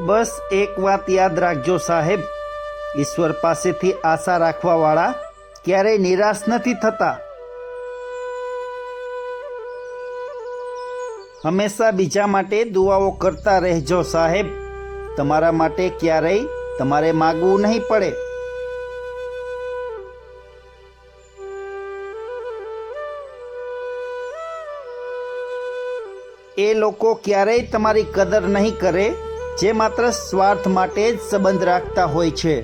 બસ એક વાત યાદ રાખજો સાહેબ, ઈશ્વર પાસેથી આશા રાખવાવાળા ક્યારેય નિરાશ નથી થતા. હંમેશા બીજા માટે દુઆઓ કરતા રહેજો સાહેબ. તમારા માટે ક્યારેય તમારે માગવું નહીં પડે. એ લોકો ક્યારેય તમારી કદર નહીં કરે જે માત્ર સ્વાર્થ માટે જ સંબંધ રાખતા હોય છે.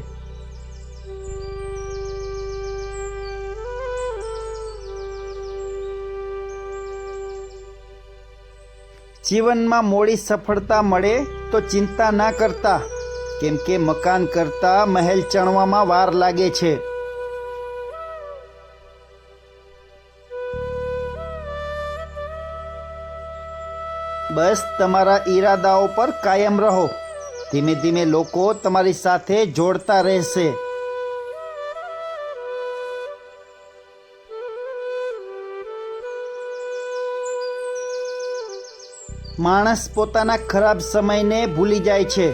જીવનમાં મોડી સફળતા મળે તો ચિંતા ના કરતા, કેમ કે મકાન કરતા મહેલ ચણવામાં વાર લાગે છે. બસ તમારા ઈરાદાઓ પર કાયમ રહો. ધીમે ધીમે લોકો તમારી સાથે જોડતા રહેશે. માણસ પોતાના ખરાબ સમયને ભૂલી જાય છે,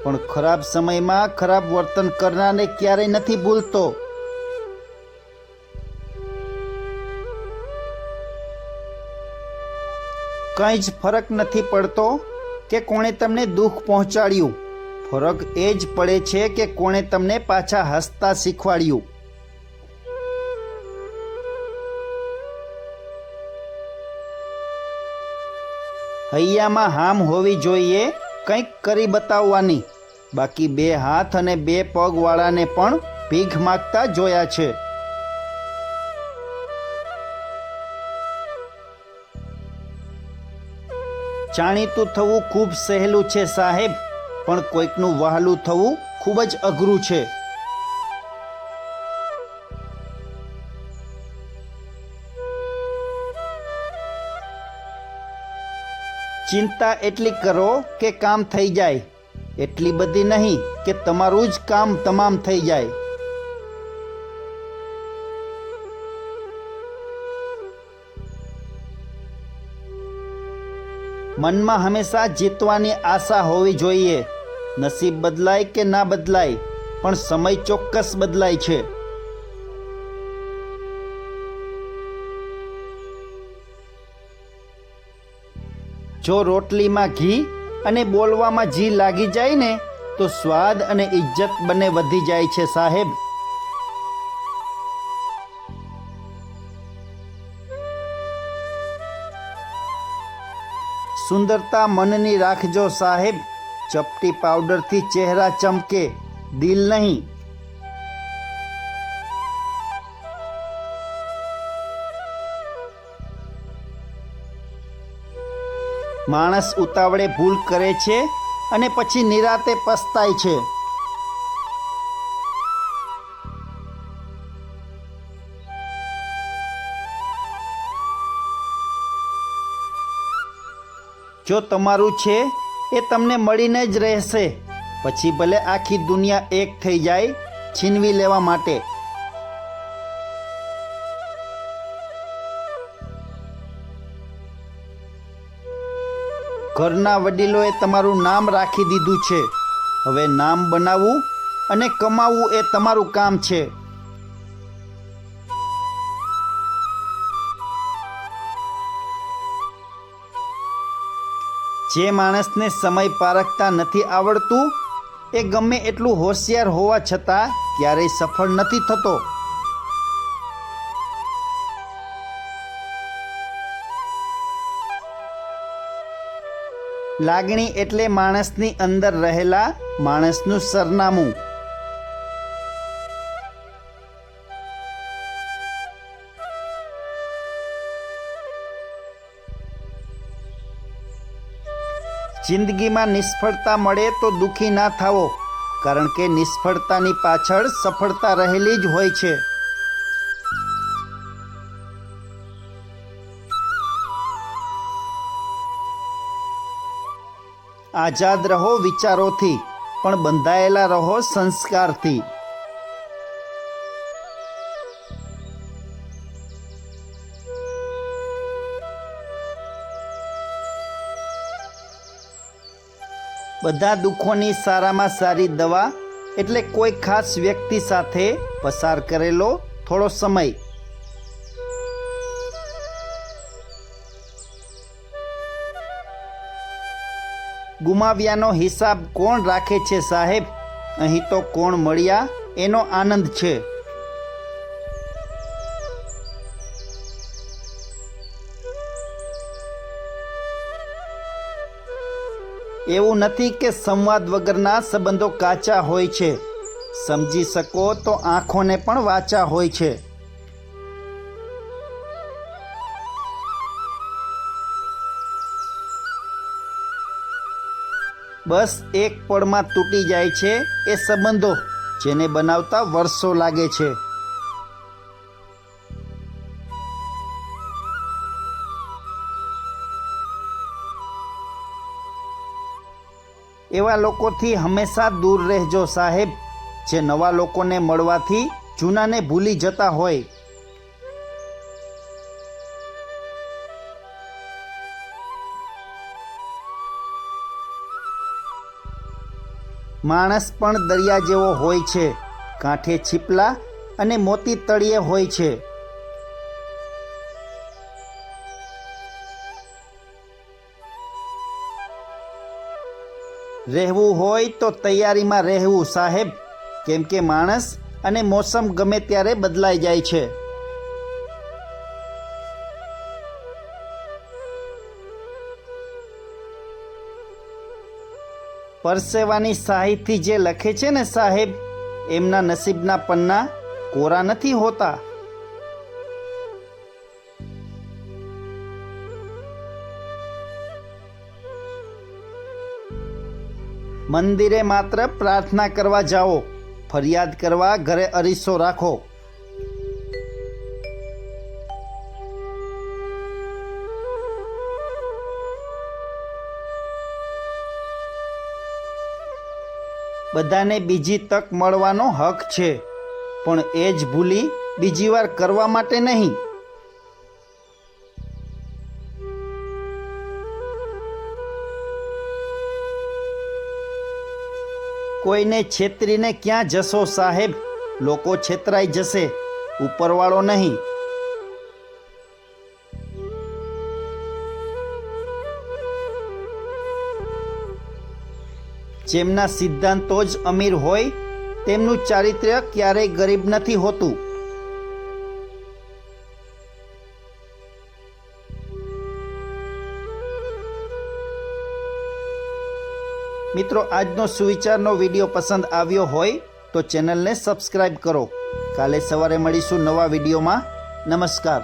પણ ખરાબ સમયમાં ખરાબ વર્તન કરનારને ક્યારેય નથી ભૂલતો. કંઈ જ ફરક નથી પડતો કે કોણે તમને દુઃખ પહોંચાડ્યું. ફરક એ જ પડે છે કે કોણે તમને પાછા હસતા શીખવાડ્યું. હૈયામાં હામ હોવી જોઈએ કંઈક કરી બતાવવાની. બાકી બે હાથ અને બે પગ વાળાને પણ ભીખ માગતા જોયા છે. જાણીતું થવું ખૂબ સહેલું છે સાહેબ, પણ કોઈકનું વહાલું થવું ખૂબ જ અઘરું છે. ચિંતા એટલી કરો કે કામ થઈ જાય, એટલી બધી નહીં કે તમારું જ કામ તમામ થઈ જાય. મનમાં હંમેશા જીતવાની આશા હોવી જોઈએ. નસીબ બદલાય કે ના બદલાય, પણ સમય ચોક્કસ બદલાય છે. જો રોટલીમાં ઘી અને બોલવામાં જી લાગી જાય ને, તો સ્વાદ અને ઇજ્જત બંને વધી જાય છે સાહેબ. સુંદરતા મનની રાખજો સાહેબ. ચપટી પાવડરથી ચહેરા ચમકે, દિલ નહીં. માણસ ઉતાવળે ભૂલ કરે છે અને પછી નિરાતે પસ્તાય છે. જો તમારું છે એ તમને મળીને જ રહેશે, પછી ભલે આખી દુનિયા એક થઈ જાય છીનવી લેવા માટે. ઘરના વડીલોએ તમારું નામ રાખી દીધું છે. હવે નામ બનાવવું અને કમાવવું એ તમારું કામ છે. જે માણસને સમય પારખતા નથી આવડતું, એ ગમે એટલું હોશિયાર હોવા છતાં ક્યારેય સફળ નથી થતો. લાગણી એટલે માણસની અંદર રહેલા માણસનું સરનામું. જિંદગીમાં નિષ્ફળતા મળે તો દુઃખી ના થાવો, કારણ કે નિષ્ફળતાની પાછળ સફળતા રહેલી જ હોય છે. આઝાદ રહો વિચારોથી, પણ બંધાયેલા રહો સંસ્કારથી. બધા દુઃખોની સારામાં સારી દવા એટલે કોઈ ખાસ વ્યક્તિ સાથે પસાર કરેલો થોડો સમય. ગુમાવ્યાનો હિસાબ કોણ રાખે છે સાહેબ? અહીં તો કોણ મળ્યા એનો આનંદ છે. એવું નથી કે સંવાદ વગરના સંબંધો કાચા હોય છે. સમજી શકો તો આંખોને પણ વાચા હોય છે. બસ એક પળમાં તૂટી જાય છે એ સંબંધો જેને બનાવતા વર્ષો લાગે છે. એવા લોકોથી હંમેશા દૂર રહેજો સાહેબ, જે નવા લોકોને મળવાથી જૂનાને ભૂલી જતા હોય. માણસ પણ દરિયા જેવો હોય છે, કાંઠે છીપલા અને મોતી તળિયે હોય છે. રહેવું હોય તો તૈયારીમાં રહેવું સાહેબ, કેમ કે માણસ અને મોસમ ગમે ત્યારે બદલાઈ જાય છે. પરસેવાની શાહીથી જે લખે છે ને સાહેબ, એમના નસીબના પન્ના કોરા નથી હોતા. મંદિરે માત્ર પ્રાર્થના કરવા જાઓ, ફરિયાદ કરવા ઘરે અરીસો રાખો. બધાને બીજી તક મળવાનો હક છે, પણ એ જ ભૂલી બીજી વાર કરવા માટે નહીં. કોઈને છેતરીને ક્યાં જશો સાહેબ? લોકો છેતરાઈ જશે, ઉપરવાળો નહીં. જેમના સિદ્ધાંતો જ અમીર હોય તેમનું ચારિત્ર્ય ક્યારેય ગરીબ નથી હોતું. મિત્રો, આજનો સુવિચારનો વિડીયો પસંદ આવ્યો હોય તો ચેનલને સબસ્ક્રાઈબ કરો. કાલે સવારે મળીશું નવા વિડીયોમાં. નમસ્કાર.